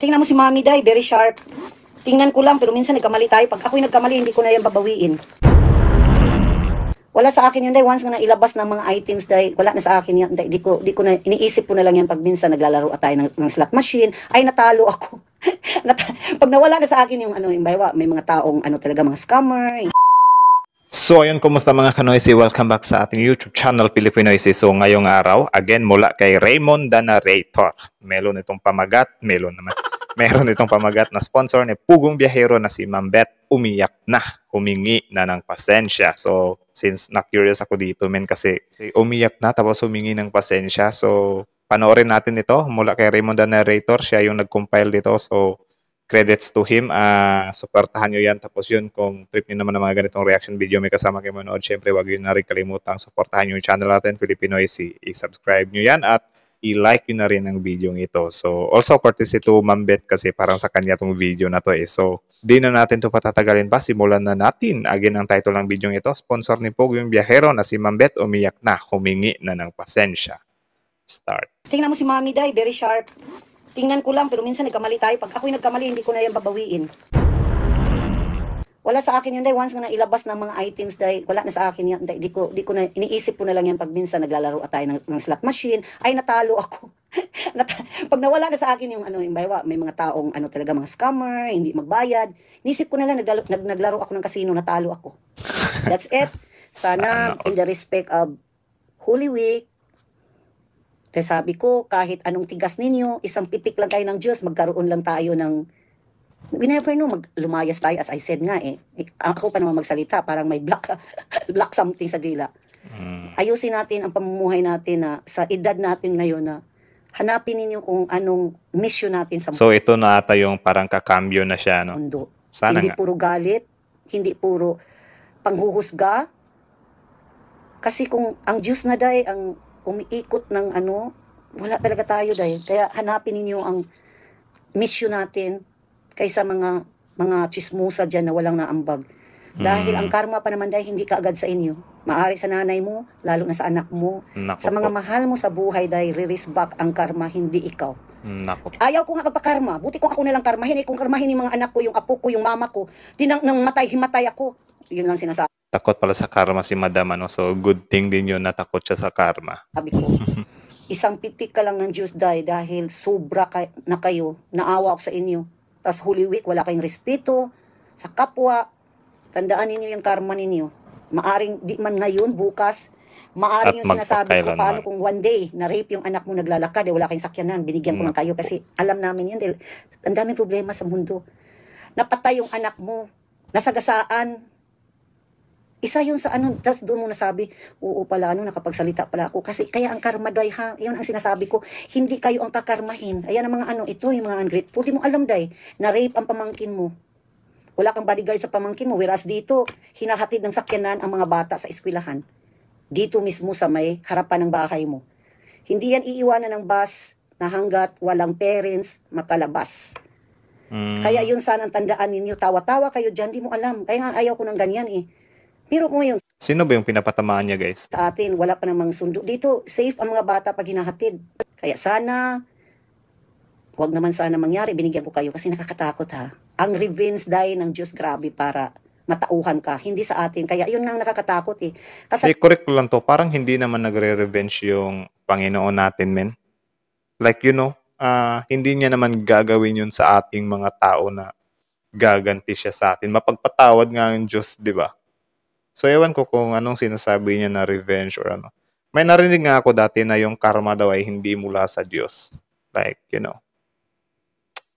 Tingnan mo si Mami Day, very sharp. Tingnan ko lang, pero minsan nagkamali tayo. Pag ako'y nagkamali, hindi ko na yan babawiin. Wala sa akin yun, Day. Once nga nailabas ng mga items, Day, wala na sa akin yan, Day. Di ko na, iniisip ko na lang yan pag minsan naglalaro tayo ng slot machine. Ay, natalo ako. Pag nawala na sa akin yung yung baywa, may mga taong talaga mga scammer. So ayun, kumusta mga kanoisy? Welcome back sa ating YouTube channel, Pilipinoisy. So ngayong araw, again mula kay Raymond the Narrator. Meron itong pamagat, meron itong pamagat na sponsor ni Pugong Biyahero na si Ma'am Beth. Umiyak na, humingi na ng pasensya. So since na-curious ako dito, kasi umiyak na tapos humingi ng pasensya. So panoorin natin ito mula kay Raymond the Narrator. Siya yung nag-compile dito. So credits to him. Suportahan nyo yan. Tapos yun, kung trip nyo naman ng mga ganitong reaction video, may kasama kayo manood, syempre wag yun na rin kalimutang suportahan nyo yung channel natin, Pilipinoisy. I-subscribe nyo yan at i-like nyo na rin ang video ito. So, also courtesy to Ma'am Beth kasi parang sa kanya tong video na to eh. So, di na natin to patatagalin pa. Simulan na natin. Again, ang title ng video ito, sponsor ni Pugong Biyahero na si Ma'am Beth, umiyak na, humingi na ng pasensya. Start. Tingnan mo si Mami Day, very sharp. Tingnan ko lang, pero minsan nagkamali tayo. Pag ako'y nagkamali, hindi ko na yan babawiin. Wala sa akin yun, Day. Once nga nailabas ng mga items, Day, wala na sa akin yan, Day. Di ko na, iniisip ko na lang yan pag minsan naglalaro tayo ng slot machine. Ay, natalo ako. Pag nawala na sa akin yung yung baywa, may mga taong talaga mga scammer, hindi magbayad. Iniisip ko na lang, naglaro ako ng casino, natalo ako. That's it. Sana in the respect of Holy Week, kaya sabi ko, kahit anong tigas ninyo, isang pitik lang kayo ng Diyos, magkaroon lang tayo ng, we never know, lumayas tayo, as I said nga ako pa naman magsalita, parang may black something sa dila. Ayusin natin ang pamumuhay natin na sa edad natin ngayon na hanapin ninyo kung anong mission natin sa mundo. So ito na ata yung parang kakambyo na siya, no? Sana hindi nga. Puro galit, hindi puro panghuhusga. Kasi kung ang Diyos na day, ang umiikot ng wala talaga tayo dahil. Kaya hanapin ninyo ang mission natin kaysa mga chismosa dyan na walang naambag. Dahil ang karma pa naman dahil hindi kaagad sa inyo. Maari sa nanay mo, lalo na sa anak mo. Naku sa mga po. mahal mo sa buhay dahil re-risk back ang karma, hindi ikaw. Naku. Ayaw ko nga magpakarma. Buti kung ako nalang karmahin. Kung karmahin yung mga anak ko, yung apo ko, yung mama ko, di nang himatay ako. Yun lang sinasabi. Takot pala sa karma si Madam, ano? So good thing din yun na takot siya sa karma. Sabi ko, isang pitik ka lang ng Diyos dahil sobra na kayo, naawa ako sa inyo. Tas Holy Week, wala kayong respeto sa kapwa. Tandaan ninyo yung karma ninyo. Maaring di man ngayon, bukas, maaring yung sinasabi ko, paano kung one day, na-rape yung anak mo naglalakad, wala kayong sakyanan, binigyan ko lang kayo kasi alam namin yun. Dahil ang daming problema sa mundo. Napatay yung anak mo, nasagasaan. Isa yun sa tas doon mo nasabi, oo pala, nakapagsalita pala ako. Kasi kaya ang karma day ha, yun ang sinasabi ko, hindi kayo ang pakarmahin. Ayan ang mga ito, yung mga ungrateful. Hindi mo alam day, na rape ang pamangkin mo. Wala kang bodyguard sa pamangkin mo. Whereas dito, hinahatid ng sakyanan ang mga bata sa eskwelahan. Dito mismo sa may harapan ng bahay mo. Hindi yan iiwanan ng bus na hanggat walang parents makalabas. Kaya yun sana ang tandaan ninyo. Tawa-tawa kayo dyan, di mo alam. Kaya nga ayaw ko ng ganyan Pero mo yun. Sino ba yung pinapatamaan niya, guys? Sa atin, wala pa namang sundo. Dito, safe ang mga bata pag hinahatid. Kaya sana, wag naman sana mangyari, binigyan ko kayo kasi nakakatakot ha. Ang revenge dahil ng Diyos, grabe para matauhan ka. Hindi sa atin. Kaya yun nga nakakatakot Kasi correct ko lang to. Parang hindi naman nagre-revenge yung Panginoon natin, men. Like, hindi niya naman gagawin yun sa ating mga tao na gaganti siya sa atin. Mapagpatawad nga ang Diyos, di ba? So, ewan ko kung anong sinasabi niya na revenge or ano. May narinig nga ako dati na yung karma daw ay hindi mula sa Diyos. Like,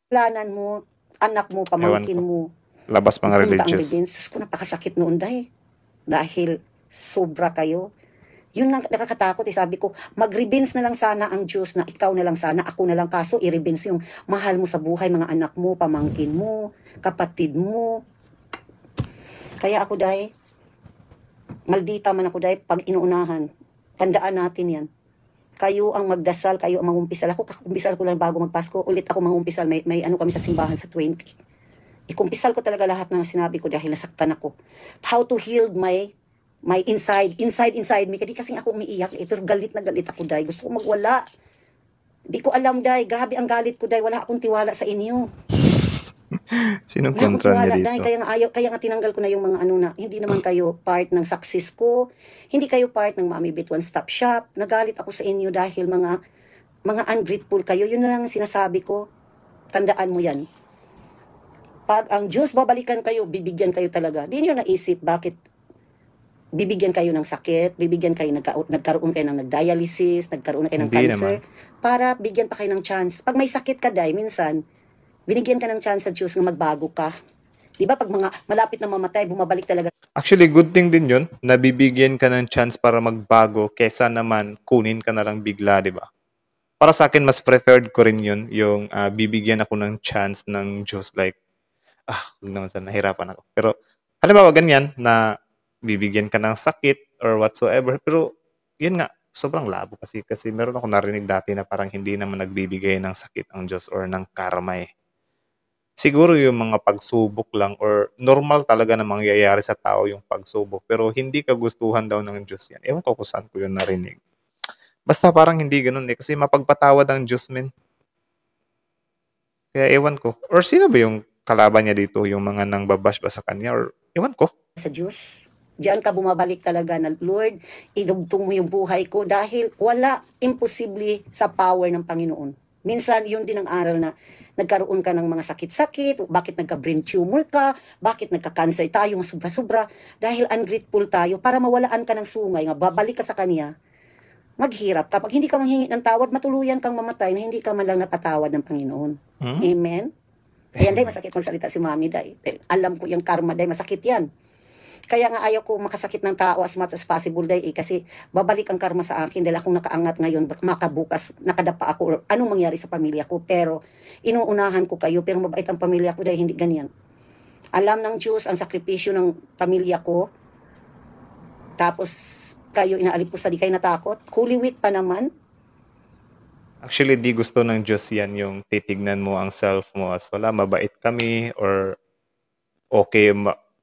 planan mo, anak mo, pamangkin mo. Labas mga religious. Sus ko, napakasakit noon dahil sobra kayo. Yun nga nakakatakot sabi ko, mag-revenge na lang sana ang Diyos na ikaw na lang sana, ako na lang kaso i-revenge yung mahal mo sa buhay, mga anak mo, pamangkin mo, kapatid mo. Kaya ako maldita man ako pag inuunahan. Tandaan natin yan. Kayo ang magdasal, kayo ang mangumpisal. Ako kakumpisal ko lang bago magpasko. Ulit ako mangumpisal. May kami sa simbahan sa 20. Ikumpisal ko talaga lahat ng sinabi ko dahil nasaktan ako. How to heal my inside me. Kasi ako umiiyak. Pero galit na galit ako Gusto ko magwala. Di ko alam, day. Grabe ang galit ko, day. Wala akong tiwala sa inyo. Sinong Wala akong kontra tiwala, niya day. dito? Kaya nga tinanggal ko na yung mga ano na, hindi naman kayo part ng success ko. Hindi kayo part ng Mommy Bit One Stop Shop. Nagalit ako sa inyo dahil mga ungrateful kayo. Yun na lang ang sinasabi ko. Tandaan mo yan. Pag ang Diyos babalikan kayo, bibigyan kayo talaga. Di nyo naisip bakit bibigyan kayo ng sakit, bibigyan kayo, nagkaroon kayo ng nag-dialysis, nagkaroon kayo ng Hindi cancer, naman. para bigyan pa kayo ng chance. Pag may sakit ka, day, minsan, binigyan ka ng chance sa Diyos na magbago ka. Di ba pag mga malapit na mamatay, bumabalik talaga Actually, good thing din yun. Nabibigyan ka ng chance para magbago kesa naman kunin ka na lang bigla, di ba? Para sa akin, mas preferred ko rin yun, yung bibigyan ako ng chance ng Diyos. Like, huwag naman sana, nahirapan ako. Pero, halimbawa, ganyan, na bibigyan ka ng sakit or whatsoever. Pero, yun nga, sobrang labo kasi. Kasi meron ako narinig dati na parang hindi naman nagbibigay ng sakit ang Diyos or ng karma eh. Siguro yung mga pagsubok lang or normal talaga na mangyayari sa tao yung pagsubok. Pero hindi kagustuhan daw ng Diyos yan. Ewan ko kung saan ko yun narinig. Basta parang hindi ganun eh. Kasi mapagpatawad ang Diyos, men. Kaya ewan ko. Or sino ba yung kalaban niya dito? Yung mga nang babash ba sa kanya? Or ewan ko. sa Diyos. Diyan ka bumabalik talaga na, Lord, idugtong mo yung buhay ko dahil wala imposible sa power ng Panginoon. Minsan, yun din ang aral na nagkaroon ka ng mga sakit-sakit, bakit nagka-brain tumor ka, bakit nagka-cancer tayo, sobra-sobra, dahil ungrateful tayo, para mawalaan ka ng sungay, nga babalik ka sa Kanya, maghirap. Kapag hindi ka manghingi ng tawad, matuluyan kang mamatay na hindi ka man lang napatawad ng Panginoon. Hmm? Amen? Ayan, day, masakit magsalita si Mami, day. Alam ko yung karma, day, masakit yan. Kaya nga ayaw ko makasakit ng tao as much as possible, day, kasi babalik ang karma sa akin dahil akong nakaangat ngayon, makabukas, nakadapa ako, or anong mangyari sa pamilya ko. Pero inuunahan ko kayo, pero mabait ang pamilya ko, dahil hindi ganyan. Alam ng Diyos ang sakripisyo ng pamilya ko, tapos kayo inaalipos, di kayo natakot. Holy Week pa naman. Actually, di gusto ng Diyos yan yung titignan mo ang self mo as wala, mabait kami or okay,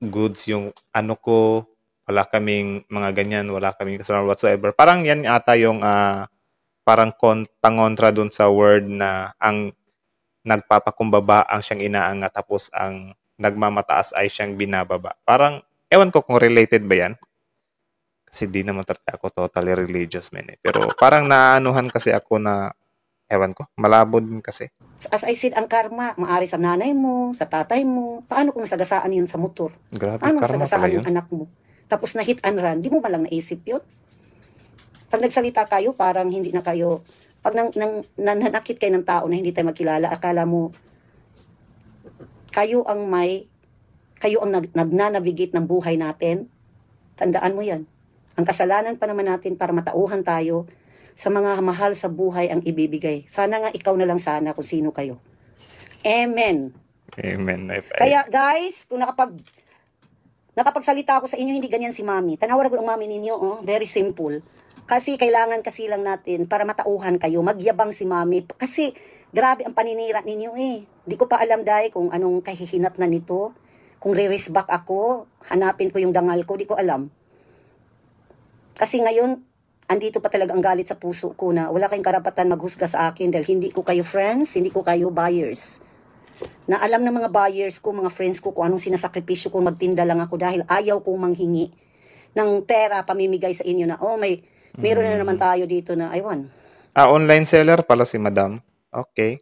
goods yung ano ko, wala kaming mga ganyan, wala kaming kasama whatsoever. Parang yan ata yung parang pangontra dun sa word na ang nagpapakumbaba ang siyang inaangat tapos ang nagmamataas ay siyang binababa. Parang, ewan ko kung related ba yan. Kasi di naman talaga ako totally religious, man eh. Pero parang naanuhan kasi ako na, ewan ko, malabo din kasi. As I said, ang karma, maari sa nanay mo, sa tatay mo. Paano kung nasagasaan yun sa motor? Grabe, Paano karma pala nasagasaan yung yun. anak mo? Tapos na hit and run, di mo ba lang naisip yun? Pag nagsalita kayo, parang hindi na kayo, pag nanakit kayo ng tao na hindi tayo magkilala, akala mo, kayo ang nagnanavigate ng buhay natin. Tandaan mo yan. Ang kasalanan pa naman natin para matauhan tayo sa mga mahal sa buhay ang ibibigay. Sana nga ikaw na lang sana kung sino kayo. Amen. Amen. Kaya guys, kung nakapagsalita ako sa inyo, hindi ganyan si Mami. Tanawaran ko ang Mami ninyo, oh. Very simple. Kasi kailangan kasi lang natin para matauhan kayo, magyabang si Mami. Kasi grabe ang paninira ninyo eh. Di ko pa alam dahil kung anong kahihinat na nito. Kung re-raise back ako, hanapin ko yung dangal ko, di ko alam. Kasi ngayon, andito pa talaga ang galit sa puso ko na wala kayong karapatan maghusga sa akin dahil hindi ko kayo friends, hindi ko kayo buyers. Na alam ng mga buyers ko, mga friends ko, kung anong sinasakripisyo ko, magtinda lang ako dahil ayaw kong manghingi ng pera, pamimigay sa inyo na, meron na naman tayo dito na, aywan. Online seller pala si Madam. Okay.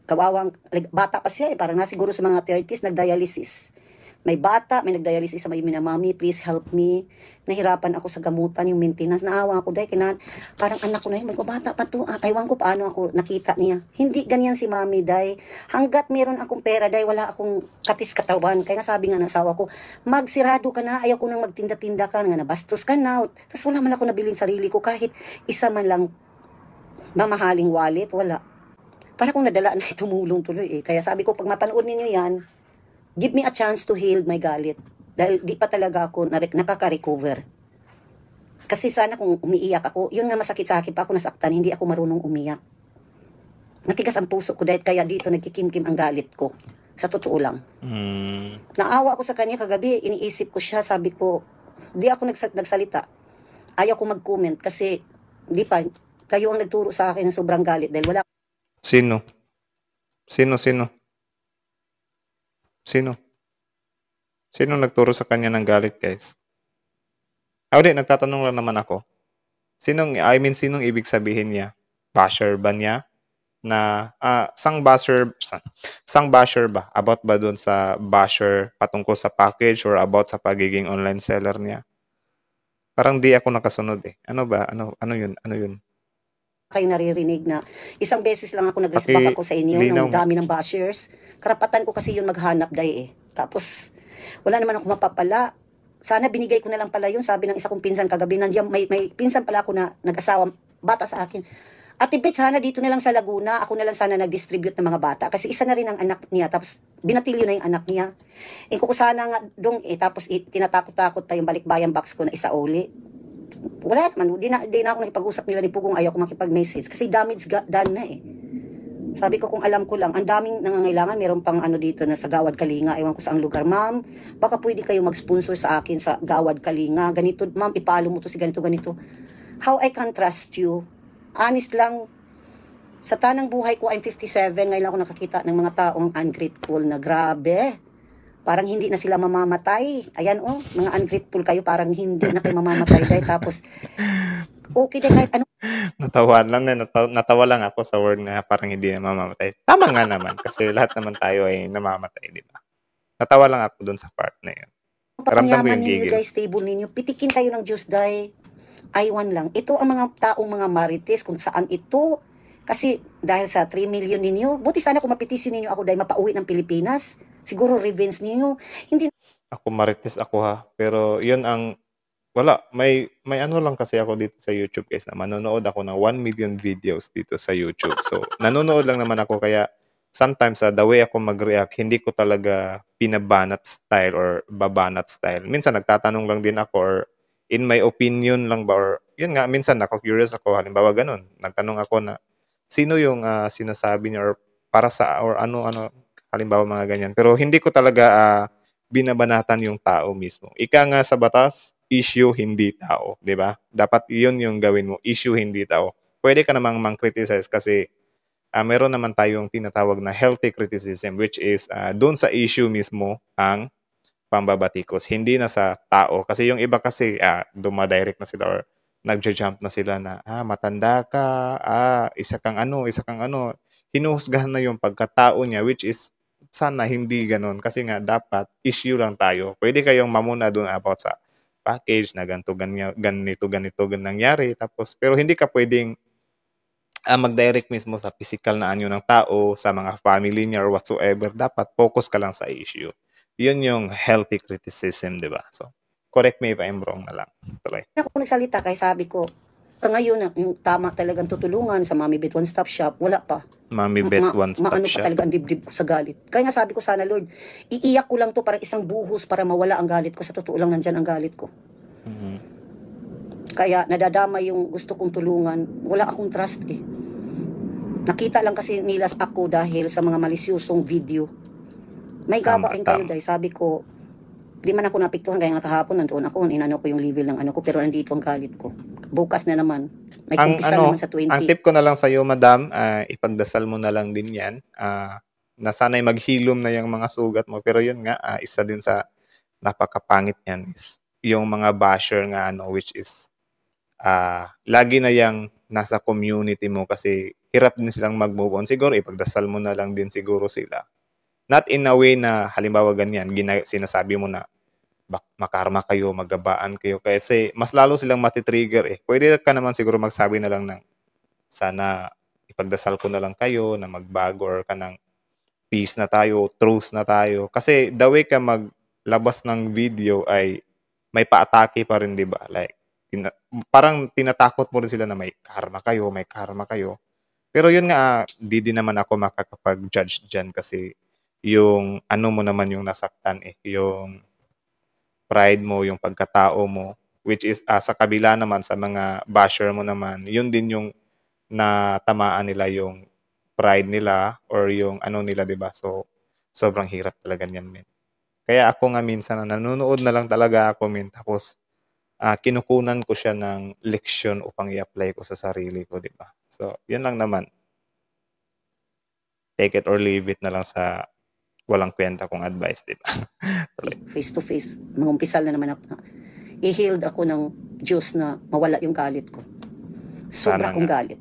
Kawawang, bata pa siya parang nasiguro sa mga 30s, nagdialysis. May bata, may nagdialysis sa may Mami, please help me. Nahirapan ako sa gamutan, yung maintenance. Naawa ako dahil parang anak ko na yun, magbabata pa to. Aywan ko paano ako nakita niya. Hindi ganyan si Mami, dahil hanggat meron akong pera, dahil wala akong katis katawan. Kaya sabi nga ng asawa ko, magsirado ka na, ayaw ko nang magtinda-tinda ka, nga nabastos ka na. Tapos wala man ako nabiling sarili ko, kahit isa man lang mamahaling wallet, wala. Para kung nadala na tumulong tuloy eh. Kaya sabi ko, pag mapanood ninyo yan, give me a chance to heal my galit. Dahil di pa talaga ako nakaka-recover. Kasi sana kung umiiyak ako, yun nga masakit sa akin pa ako nasaktan, hindi ako marunong umiyak. Natigas ang puso ko dahil kaya dito nagkikimkim ang galit ko. Sa totoo lang. Naawa ako sa kanya kagabi, iniisip ko siya, sabi ko, di ako nagsalita. Ayaw ko mag-comment kasi, di pa, kayo ang nagturo sa akin ng sobrang galit dahil wala Sino? Sino, sino? Sino? Sino nagturo sa kanya ng galit, guys? Hindi, nagtatanong lang naman ako. Sinong ibig sabihin niya? Basher ba niya? Na, sang basher ba? About ba dun sa basher patungkol sa package or about sa pagiging online seller niya? Parang di ako nakasunod eh. Ano ba? Ano yun? Ano yun? Kayo naririnig na isang beses lang ako nag-respond ako sa inyo Linaw ng nga. dami ng bashers. Karapatan ko kasi yun maghanap day eh. Tapos wala naman ako mapapala. Sana binigay ko na lang pala yun. Sabi ng isa kong pinsan kagabi, nandiyan may pinsan pala ako na nag-asawa, bata sa akin. Ate Bet, sana dito na lang sa Laguna, ako na lang sana nag-distribute ng mga bata. Kasi isa na rin ang anak niya, tapos binatilyo na yung anak niya. Ko sana nga dong tapos tinatakot-takot pa yung balikbayan box ko na isa uli. Wala naman, di na ako nakipag-usap nila ni Pugong, ayaw ko makipag-message. Kasi damage done na eh. Sabi ko kung alam ko lang, ang daming nangangailangan, meron pang ano dito na sa Gawad Kalinga, ewan ko saang lugar, ma'am, baka pwede kayo mag-sponsor sa akin sa Gawad Kalinga, ganito, ma'am, ipalo mo to si ganito, ganito. How I can trust you? Honest lang, sa tanang buhay ko, I'm 57, ngayon lang ako nakakita ng mga taong ungrateful na grabe. Parang hindi na sila mamamatay. Ayan oh, mga ungrateful kayo, parang hindi na kayo mamamatay dahil tapos, okay din kahit ano. Natawa lang ako sa word na parang hindi na mamamatay. Tama nga naman kasi lahat naman tayo ay namamatay, di ba? Natawa lang ako dun sa part na yun. Ramdam ko Pangyaman yung ninyo, gigil. dahil stable ninyo, pitikin kayo ng Diyos, dahil aywan lang. Ito ang mga taong mga marites kung saan ito. Kasi dahil sa 3 million ninyo, buti sana kung mapitisyon ninyo ako dahil mapauwi ng Pilipinas. Siguro revenge ninyo. Hindi Ako marites ako ha. Pero yun ang wala. May ano lang kasi ako dito sa YouTube guys na manonood ako ng 1 million videos dito sa YouTube. So, nanonood lang naman ako kaya sometimes the way ako mag-react, hindi ko talaga pinabanat style or babanat style. Minsan nagtatanong lang din ako or in my opinion lang ba or yun nga, minsan ako curious ako. Halimbawa ganun, nagtanong ako na sino yung sinasabi niya or para sa or ano-ano, halimbawa mga ganyan. Pero hindi ko talaga binabanatan yung tao mismo. Ika nga sa batas, issue hindi tao, 'di ba? Dapat 'yun yung gawin mo, issue hindi tao. Pwede ka namang mang-criticize kasi meron naman tayong tinatawag na healthy criticism which is doon sa issue mismo ang pambabatikos, hindi na sa tao. Kasi yung iba kasi dumadirect na sila or nagja-jump na sila na matanda ka, isa kang ano. Hinuhusgahan na yung pagkatao niya which is sana hindi gano'n kasi nga dapat issue lang tayo. Pwede kayong mamuna doon about sa package na ganito, nangyari. Tapos, pero hindi ka pwedeng mag-direct mismo sa physical na anyo ng tao, sa mga family niya or whatsoever. Dapat focus ka lang sa issue. Yun yung healthy criticism, di ba? So, correct me if I'm wrong na lang. Tuloy. ako nagsalita kaya sabi ko, ngayon, yung tama talagang tutulungan sa Mami Bet One Stop Shop, wala pa. Mami Bet One Stop Maano pa Shop. talaga ang dibdib ko sa galit. Kaya nga sabi ko sana, Lord, iiyak ko lang to para isang buhos para mawala ang galit ko. Sa totoo lang nandyan ang galit ko. Mhm. Kaya nadadama yung gusto kong tulungan. Wala akong trust eh. Nakita lang kasi nilas ako dahil sa mga malisyosong video. May Tama, gaba rin kayo tama. dahil sabi ko, di man ako napiktuhan kaya nga kahapon nandoon ako, inano ko yung level ng ano ko, pero nandito ang galit ko. Bukas na naman. May kumpisal naman sa Ang 20. tip ko na lang sa iyo, madam, ipagdasal mo na lang din 'yan. Na sana'y maghilom na yung mga sugat mo. Pero yun nga, isa din sa napakapangit niyan is yung mga basher nga ano which is lagi na yang nasa community mo kasi hirap din silang mag-move on. Siguro ipagdasal mo na lang din siguro sila. Not in a way na halimbawa ganyan, sinasabi mo na makarma kayo, magabaan kayo kasi mas lalo silang matitrigger eh. Pwede ka naman siguro magsabi na lang ng sana ipagdasal ko na lang kayo na magbago or ka ng peace na tayo, truce na tayo. Kasi the way ka maglabas ng video ay may paatake pa rin, di ba? Like, parang tinatakot mo rin sila na may karma kayo, may karma kayo. Pero yun nga, di din naman ako makakapag-judge dyan kasi yung ano mo naman yung nasaktan eh, yung pride mo, yung pagkatao mo, which is sa kabila naman sa mga basher mo naman, yun din yung natamaan nila yung pride nila or yung ano nila, 'di ba? So sobrang hirap talaga niyan, men. Kaya ako nga minsan nanonood na lang talaga ako, men. Tapos kinukunan ko siya ng leksyon upang i-apply ko sa sarili ko, 'di ba? So, 'yun lang naman. take it or leave it na lang sa walang kwenta kong advice, di ba? face to face. Mangumpisal na naman ako na i-healed ako ng Diyos na mawala yung galit ko. Sobra Sana kong nga. galit.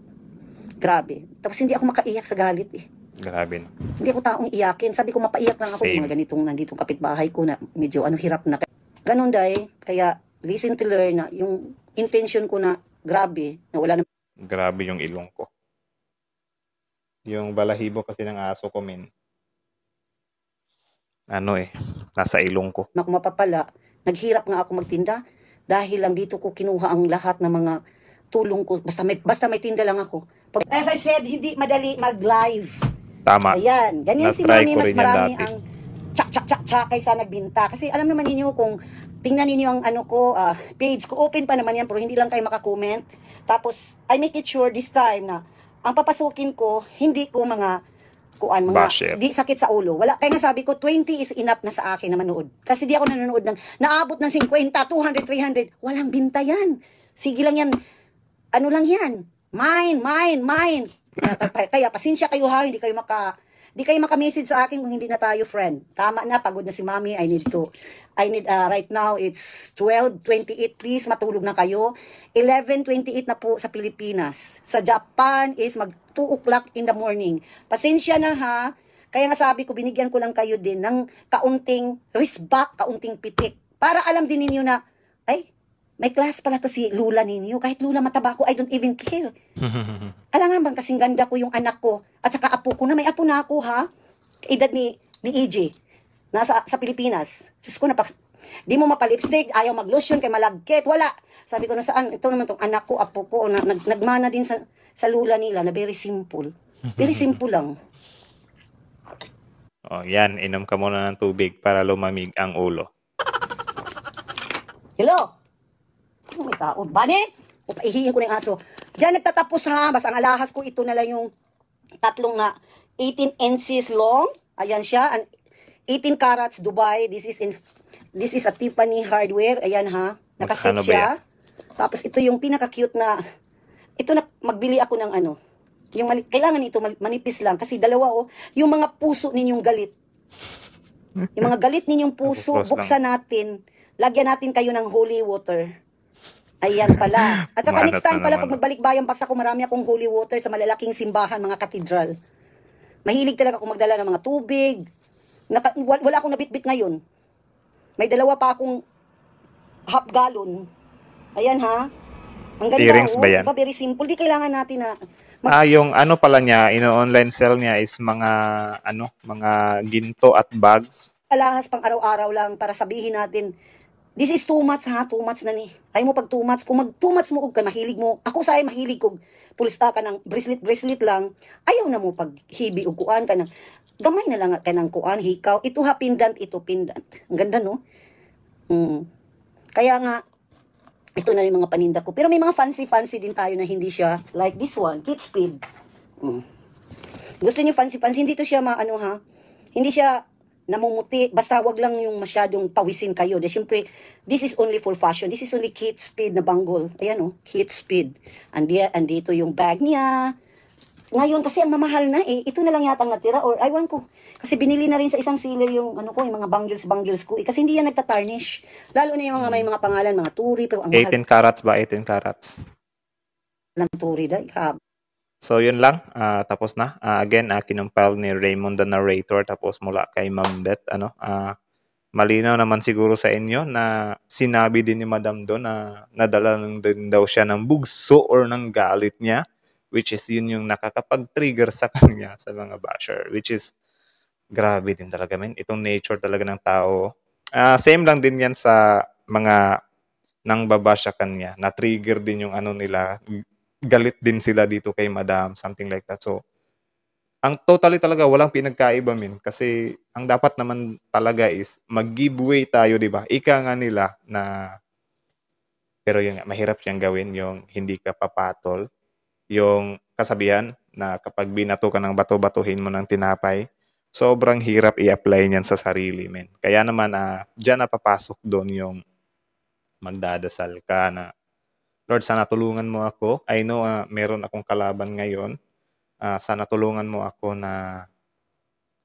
Grabe. Tapos hindi ako makaiyak sa galit eh. Grabe no. Hindi ako taong iyakin. Sabi ko mapaiyak lang ako. Same. Yung mga ganitong nanditong kapitbahay ko na medyo hirap na. Ganon day. Kaya listen to learn na yung intention ko na grabe na wala na Grabe yung ilong ko. Yung balahibo kasi ng aso ko, min. Nasa ilong ko. ako mapapala. Naghirap nga ako magtinda dahil lang dito ko kinuha ang lahat ng mga tulong ko. Basta may tinda lang ako. As I said, hindi madali mag-live. Tama. Ayan, ganyan si Na-try Mami, ko mas rin yan marami dati. ang tsak kaysa nagbinta. Kasi alam naman ninyo kung tingnan ninyo ang page ko, open pa naman yan, pero hindi lang kayo makakomment. Tapos, I make it sure this time na ang papasukin ko, hindi ko mga Basher. di sakit sa ulo. Wala, kaya nga sabi ko, 20 is enough na sa akin na manood. Kasi di ako nanonood ng, naabot ng 50, 200, 300. Walang binta yan. Sige lang yan. Ano lang yan? Mine. Kaya pasensya kayo ha, hindi kayo maka-message sa akin kung hindi na tayo friend. Tama na, pagod na si Mami. I need right now it's 12:28, please matulog na kayo. 11:28 na po sa Pilipinas. Sa Japan is mag 2 o'clock in the morning. Pasensya na ha. Kaya nga sabi ko, binigyan ko lang kayo din ng kaunting wristback, kaunting pitik. Para alam din ninyo na, ay, may class pala to si Lula ninyo. Kahit Lula mataba ko, I don't even care. Alam nga bang kasing ganda ko yung anak ko at saka apo ko na, may apo na ako ha. Edad ni EJ. Sa Pilipinas. Sus ko di mo mapalipstick, ayaw mag-lotion kay malagkit, wala. Sabi ko na saan, ito naman tong anak ko, apo ko, nagmana din sa lula nila na very simple. Very simple lang. Oh, yan, inom ka muna ng tubig para lumamig ang ulo. Hello? Ano may tao? Bane? O paihihin ko na yung aso. Diyan nagtatapos ha. Basta ang alahas ko, ito na lang yung tatlong na 18 inches long. Ayan siya. 18 carats Dubai. This is a Tiffany hardware. Ayan ha. Nakaset Magkano ba siya. Tapos ito yung pinaka-cute na, ito na, magbili ako ng kailangan ito manipis lang. Kasi dalawa yung mga puso ninyong galit. Yung mga galit ninyong puso, Focus lang. buksan natin. Lagyan natin kayo ng holy water. Ayan pala. At saka Manat next time na pala, naman. pag magbalik bayan box ako, marami akong holy water sa malalaking simbahan, mga katedral. Mahilig talaga ako magdala ng mga tubig. Wala akong nabitbit ngayon. May dalawa pa akong half gallon. Ayan ha. Ang ganda. Earrings ba yan? Diba, very simple. Di kailangan natin na Yung ano pala niya, online sell niya is mga ginto at bags. alahas pang araw-araw lang para sabihin natin, this is too much ha, too much na ni. Ayaw mo pag too much, kung mag too much mo og ka, mahilig mo, ako sa mahilig kog pulsta ka ng bracelet lang, ayaw na mo pag hibi og kuan ka ng, gamay na lang ka ng kuan, hikaw, ito ha pendant, ito pendant. Ang ganda no? Kaya nga, ito na yung mga paninda ko. Pero may mga fancy din tayo na hindi siya, like this one, Kate Speed. Gusto niyo fancy, hindi to siya hindi siya namumuti, basta wag lang yung masyadong pawisin kayo. Siyempre, this is only for fashion. This is only Kate Speed na bangle. Ayan Kate Speed. Andito yung bag niya. Ngayon, kasi ang mamahal na ito na lang yata ang natira, or aywan ko. Kasi binili na rin sa isang seller yung yung mga bangles ko. Kasi hindi yan nagtatarnish. Lalo na yung mga may mga pangalan, mga turi, pero ang mahal 18 carats ba? 18 carats. ng turi. Grabe. So, yun lang. Tapos na. Again, kinumpile ni Raymond the narrator. Tapos mula kay Ma'am Beth. Malinaw naman siguro sa inyo na sinabi din ni Madam Do na nadala din daw siya ng bugso or ng galit niya. Which is yun yung nakakapag-trigger sa kanya sa mga basher. Which is grabe din talaga, men. Itong nature talaga ng tao. Same lang din yan sa mga nang babash sa kanya. Na-trigger din yung nila. Galit din sila dito kay Madam. Something like that. So, ang totally talaga walang pinagkaiba, men. Kasi ang dapat naman talaga is mag-giveaway tayo, di ba? Ika nga nila na pero yun nga, mahirap siyang gawin yung hindi ka papatol. Yung kasabihan na kapag binato ka ng bato-batuhin mo ng tinapay, sobrang hirap i-apply niyan sa sarili, men. Kaya naman, dyan na papasok doon yung magdadasal ka na, Lord, sana tulungan mo ako. I know meron akong kalaban ngayon. Sana tulungan mo ako na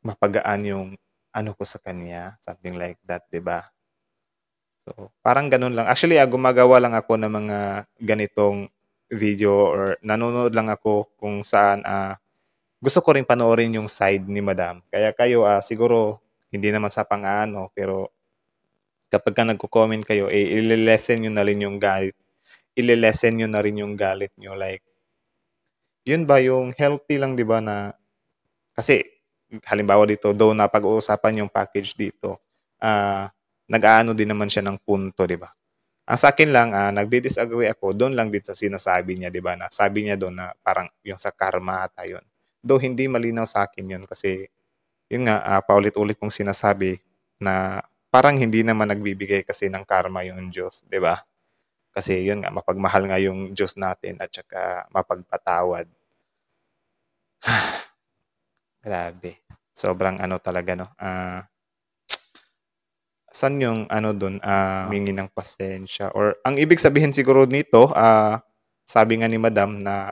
mapagaan yung ano ko sa kanya, something like that, 'di ba? So, parang gano'n lang. Actually, gumagawa lang ako ng mga ganitong video or nanonood lang ako kung saan, gusto ko rin panoorin yung side ni madam. Kaya kayo, siguro hindi naman sa pang-aano, pero kapagka nagko-comment kayo, ile-lessen niyo na rin yung galit. Ile-lessen niyo na rin yung galit niyo. Like, yun ba yung healthy lang, 'di ba, na kasi halimbawa dito, though napag-uusapan yung package dito, nag-aano din naman siya ng punto, 'di ba? Ang sa akin lang, nagdi-disagree ako do'n lang din sa sinasabi niya, 'di ba, na sabi niya do'n na parang yung sa karma ata 'yun. Though hindi malinaw sa akin 'yun kasi 'yun nga, paulit-ulit kong sinasabi na parang hindi naman nagbibigay kasi ng karma yung Diyos, 'di ba? Kasi 'yun nga, mapagmahal nga yung Diyos natin at saka mapagpatawad. Grabe, sobrang ano talaga 'no, saan yung ano dun, humingi ng pasensya or ang ibig sabihin siguro nito, sabi nga ni madam na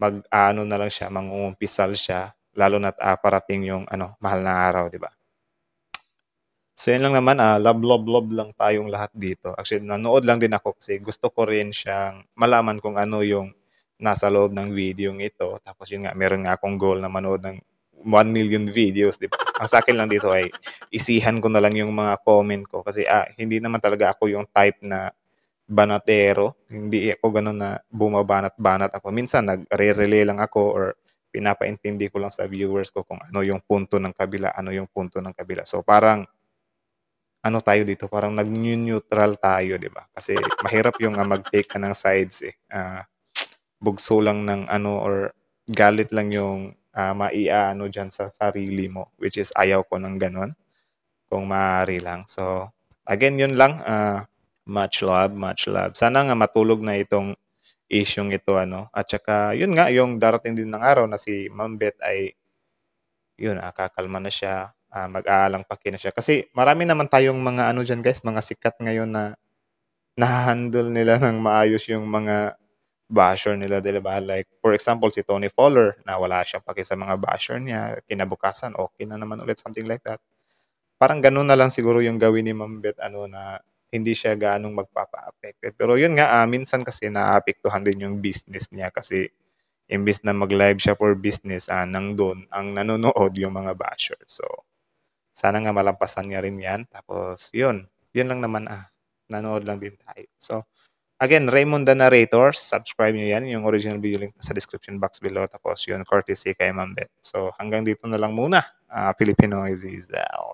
mag-aano na lang siya, mangungumpisal siya lalo na't, parating yung ano, mahal na araw, 'di ba? So, yun lang naman, love lang tayong lahat dito. Actually, nanood lang din ako kasi gusto ko rin siyang malaman kung ano yung nasa loob ng videong ito. Tapos yun nga, meron nga akong goal na manood ng 1 million videos, 'di ba? Ang sa'kin lang dito ay isihan ko na lang yung mga comment ko kasi, hindi naman talaga ako yung type na banatero. Hindi ako gano'n na bumabanat-banat ako. Minsan nagre-relay lang ako or pinapaintindi ko lang sa viewers ko kung ano yung punto ng kabila, ano yung punto ng kabila. So, parang ano tayo dito, parang nag-neutral tayo, 'di ba? Kasi mahirap yung, mag-take ka ng sides, eh. Bugso lang ng ano or galit lang yung, mai-aano diyan sa sarili mo, which is ayaw ko ng gano'n, kung maaari lang. So, again, yun lang, much love, much love. Sana nga matulog na itong isyung ito ano, at saka yun nga, yung darating din ng araw na si Ma'am Beth ay yun, kakalma na siya, mag-aalang-paki na siya. Kasi marami naman tayong mga ano diyan guys, mga sikat ngayon na naha-handle nila ng maayos yung mga basher nila, 'di ba? Like for example, si Tony Fowler na wala siyang paki sa mga basher niya, kinabukasan okey na naman ulit, something like that. Parang gano'n na lang siguro yung gawin ni Ma'am Beth ano, na hindi siya gaanong magpapa-affected. Pero yun nga, minsan kasi naaapektuhan din yung business niya kasi imbes na mag-live siya for business, nandun ang nanonood yung mga basher. So, sana nga malampasan niya rin 'yan. Tapos yun, yun lang naman, nanood lang din tayo. So, again, Raymond the Narrator, subscribe niyo 'yan, yung original video link sa description box below. Tapos yun, courtesy kay Ma'am Beth. So, hanggang dito na lang muna. Filipino is out.